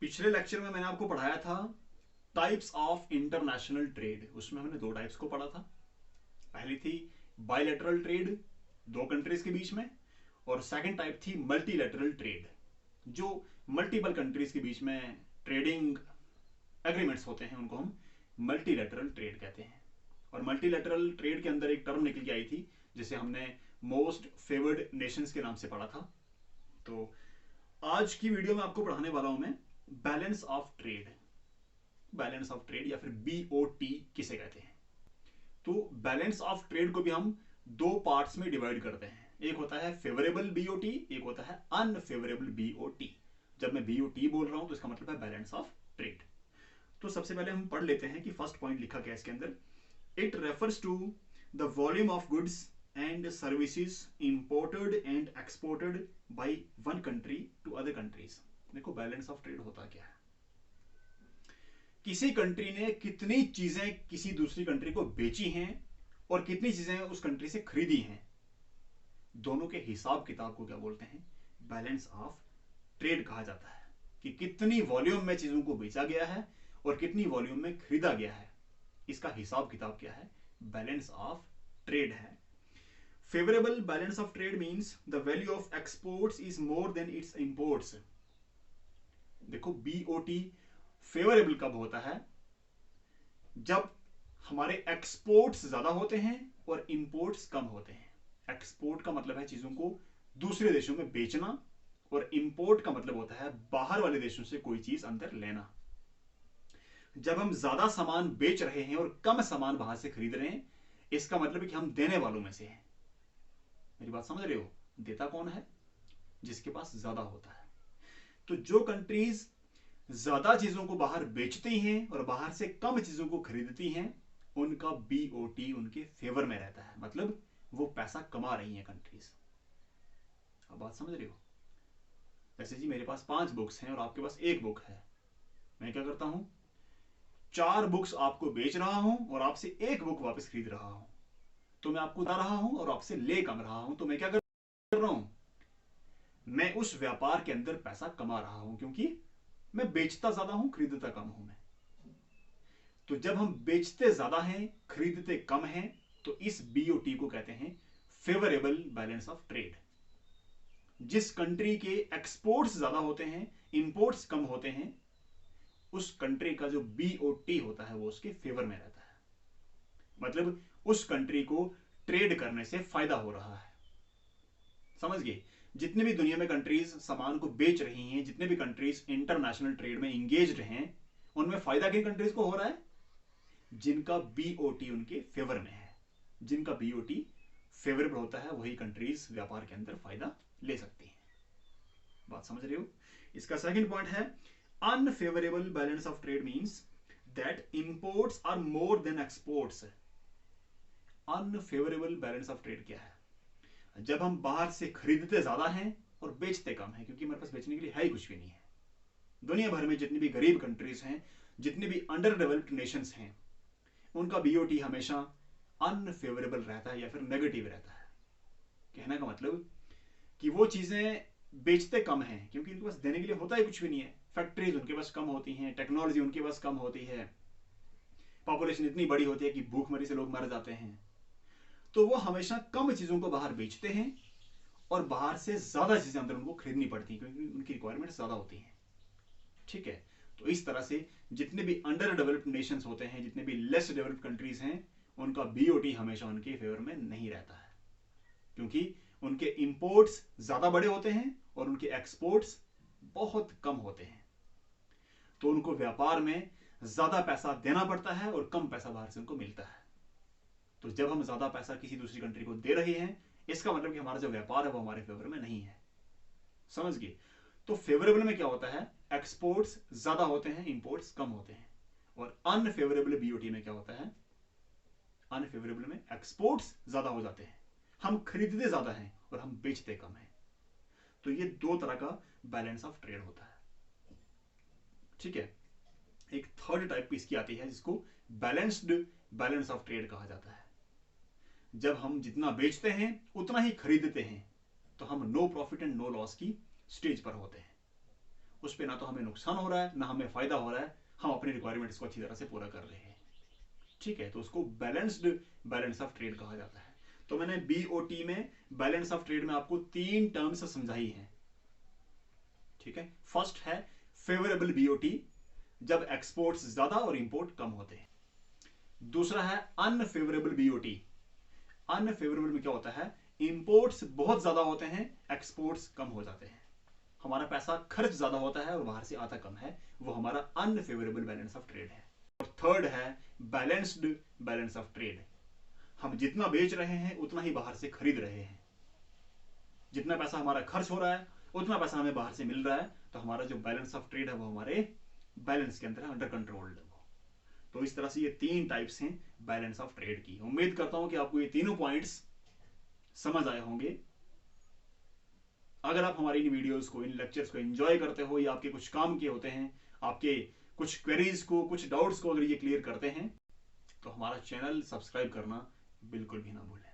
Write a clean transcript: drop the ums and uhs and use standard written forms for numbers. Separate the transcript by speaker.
Speaker 1: पिछले लेक्चर में मैंने आपको पढ़ाया था टाइप्स ऑफ इंटरनेशनल ट्रेड। उसमें हमने दो टाइप्स को पढ़ा था। पहली थी बायलैटरल ट्रेड, दो कंट्रीज के बीच में, और सेकंड टाइप थी मल्टीलैटरल ट्रेड, जो मल्टीपल कंट्रीज के बीच में ट्रेडिंग एग्रीमेंट्स होते हैं, उनको हम मल्टीलैटरल ट्रेड कहते हैं। और मल्टीलैटरल ट्रेड के अंदर एक टर्म निकल के आई थी जिसे हमने मोस्ट फेवर्ड नेशंस के नाम से पढ़ा था। तो आज की वीडियो में आपको पढ़ाने वाला हूं मैं balance of trade. Balance of trade या फिर BOT किसे कहते हैं। तो बैलेंस ऑफ ट्रेड को भी हम दो पार्ट्स में डिवाइड करते हैं। एक होता है फेवरेबल BOT, एक होता है अनफेवरेबल BOT। जब मैं BOT बोल रहा हूं तो इसका मतलब है बैलेंस ऑफ ट्रेड। तो सबसे पहले हम पढ़ लेते हैं कि फर्स्ट पॉइंट लिखा क्या है इसके अंदर। It refers to the volume of goods and services imported and exported by one country to other countries. देखो बैलेंस ऑफ ट्रेड होता क्या है। किसी कंट्री ने कितनी चीजें किसी दूसरी कंट्री को बेची हैं और कितनी चीजें उस कंट्री से खरीदी हैं, दोनों के हिसाब किताब को क्या बोलते हैं, बैलेंस ऑफ ट्रेड कहा जाता है। कि कितनी वॉल्यूम में चीजों को बेचा गया है और कितनी वॉल्यूम में खरीदा गया है, इसका हिसाब किताब क्या है, बैलेंस ऑफ ट्रेड है। Favourable balance of trade means the value of exports is more than it's imports. देखो BOT फेवरेबल कब होता है, जब हमारे एक्सपोर्ट्स ज्यादा होते हैं और इंपोर्ट्स कम होते हैं। एक्सपोर्ट का मतलब है चीजों को दूसरे देशों में बेचना, और इंपोर्ट का मतलब होता है बाहर वाले देशों से कोई चीज अंदर लेना। जब हम ज्यादा सामान बेच रहे हैं और कम सामान बाहर से खरीद रहे हैं, इसका मतलब है कि हम देने वालों में से हैं। मेरी बात समझ रहे हो। देता कौन है, जिसके पास ज्यादा होता है। तो जो कंट्रीज ज्यादा चीजों को बाहर बेचती हैं और बाहर से कम चीजों को खरीदती हैं, उनका BOT उनके फेवर में रहता है। मतलब वो पैसा कमा रही हैं कंट्रीज। अब बात समझ रहे हो। जैसे जी मेरे पास 5 बुक्स हैं और आपके पास एक बुक है। मैं क्या करता हूं, 4 बुक्स आपको बेच रहा हूं और आपसे एक बुक वापस खरीद रहा हूं। तो मैं आपको बता रहा हूं और आपसे ले कम रहा हूं। तो मैं क्या कर रहा हूं, मैं उस व्यापार के अंदर पैसा कमा रहा हूं, क्योंकि मैं बेचता ज्यादा हूं, खरीदता कम हूं मैं। तो जब हम बेचते ज्यादा हैं, खरीदते कम हैं, तो इस BOT को कहते हैं फेवरेबल बैलेंस ऑफ ट्रेड। जिस कंट्री के एक्सपोर्ट्स ज्यादा होते हैं, इंपोर्ट्स कम होते हैं, उस कंट्री का जो BOT होता है वो उसके फेवर में रहता है। मतलब उस कंट्री को ट्रेड करने से फायदा हो रहा है। समझ गए। जितने भी दुनिया में कंट्रीज सामान को बेच रही हैं, जितने भी कंट्रीज इंटरनेशनल ट्रेड में इंगेज्ड हैं, उनमें फायदा किन कंट्रीज को हो रहा है, जिनका BOT उनके फेवर में है। जिनका BOT फेवरेबल होता है वही कंट्रीज व्यापार के अंदर फायदा ले सकती हैं। बात समझ रहे हो। इसका सेकंड पॉइंट है unfavourable balance of trade means that imports are more than exports. Unfavourable balance of trade क्या है, जब हम बाहर से खरीदते ज्यादा हैं और बेचते कम हैं, क्योंकि हमारे पास बेचने के लिए है ही कुछ भी नहीं है। दुनिया भर में जितनी भी गरीब कंट्रीज हैं, जितने भी अंडर डेवलप्ड नेशंस हैं, उनका BOT हमेशा अनफेवरेबल रहता है या फिर नेगेटिव रहता है। कहने का मतलब कि वो चीजें बेचते कम हैं क्योंकि उनके पास देने के लिए होता ही कुछ भी नहीं है। फैक्ट्रीज उनके पास कम होती हैं, टेक्नोलॉजी उनके पास कम होती है, पॉपुलेशन इतनी बड़ी होती है कि भूखमरी से लोग मर जाते हैं। तो वो हमेशा कम चीजों को बाहर बेचते हैं और बाहर से ज्यादा चीजें अंदर उनको खरीदनी पड़ती हैं क्योंकि उनकी रिक्वायरमेंट ज्यादा होती है। ठीक है। तो इस तरह से जितने भी अंडर डेवलप्ड नेशंस होते हैं, जितने भी लेस डेवलप्ड कंट्रीज हैं, उनका BOT हमेशा उनके फेवर में नहीं रहता है, क्योंकि उनके इंपोर्ट्स ज्यादा बड़े होते हैं और उनके एक्सपोर्ट्स बहुत कम होते हैं। तो उनको व्यापार में ज्यादा पैसा देना पड़ता है और कम पैसा बाहर से उनको मिलता है। तो जब हम ज्यादा पैसा किसी दूसरी कंट्री को दे रहे हैं, इसका मतलब कि हमारा जो व्यापार है वो हमारे फेवर में नहीं है। समझ गए। तो फेवरेबल में क्या होता है, एक्सपोर्ट्स ज्यादा होते हैं, इंपोर्ट्स कम होते हैं। और अनफेवरेबल BOT में क्या होता है, अनफेवरेबल में एक्सपोर्ट्स ज्यादा हो जाते हैं, हम खरीदते ज्यादा हैं और हम बेचते कम हैं। तो ये दो तरह का बैलेंस ऑफ ट्रेड होता है। ठीक है। एक थर्ड टाइप की इसकी आती है जिसको बैलेंस्ड बैलेंस ऑफ ट्रेड कहा जाता है। जब हम जितना बेचते हैं उतना ही खरीदते हैं, तो हम no profit and no loss की स्टेज पर होते हैं। उस पर ना तो हमें नुकसान हो रहा है ना हमें फायदा हो रहा है, हम अपनी रिक्वायरमेंट्स को अच्छी तरह से पूरा कर रहे हैं। ठीक है, तो उसको बैलेंस ऑफ ट्रेड कहा जाता है। तो मैंने बीओटी में, बैलेंस ऑफ ट्रेड में आपको 3 टर्म्स समझाई हैं। ठीक है, फर्स्ट है फेवरेबल बीओटी, जब एक्सपोर्ट्स ज्यादा और इंपोर्ट कम होते हैं। दूसरा है अनफेवरेबल बीओटी। अनफेवरेबल में क्या होता है, इंपोर्ट्स बहुत ज्यादा होते हैं, एक्सपोर्ट्स कम हो जाते हैं, हमारा पैसा खर्च ज्यादा होता है और बाहर से आता कम है, वो हमारा अनफेवरेबल बैलेंस ऑफ ट्रेड है। और थर्ड है बैलेंस्ड बैलेंस ऑफ ट्रेड, हम जितना बेच रहे हैं उतना ही बाहर से खरीद रहे हैं, जितना पैसा हमारा खर्च हो रहा है उतना पैसा हमें बाहर से मिल रहा है, तो हमारा जो बैलेंस ऑफ ट्रेड है वो हमारे बैलेंस के अंदर है, अंडर कंट्रोल्ड है वो। तो इस तरह से ये 3 टाइप्स हैं बैलेंस ऑफ ट्रेड की। उम्मीद करता हूं कि आपको ये तीनों पॉइंट्स समझ आए होंगे। अगर आप हमारी इन वीडियोस को, इन लेक्चर्स को एंजॉय करते हो, या आपके कुछ काम किए होते हैं, आपके कुछ क्वेरीज को, कुछ डाउट्स को अगर ये क्लियर करते हैं, तो हमारा चैनल सब्सक्राइब करना बिल्कुल भी ना भूलें।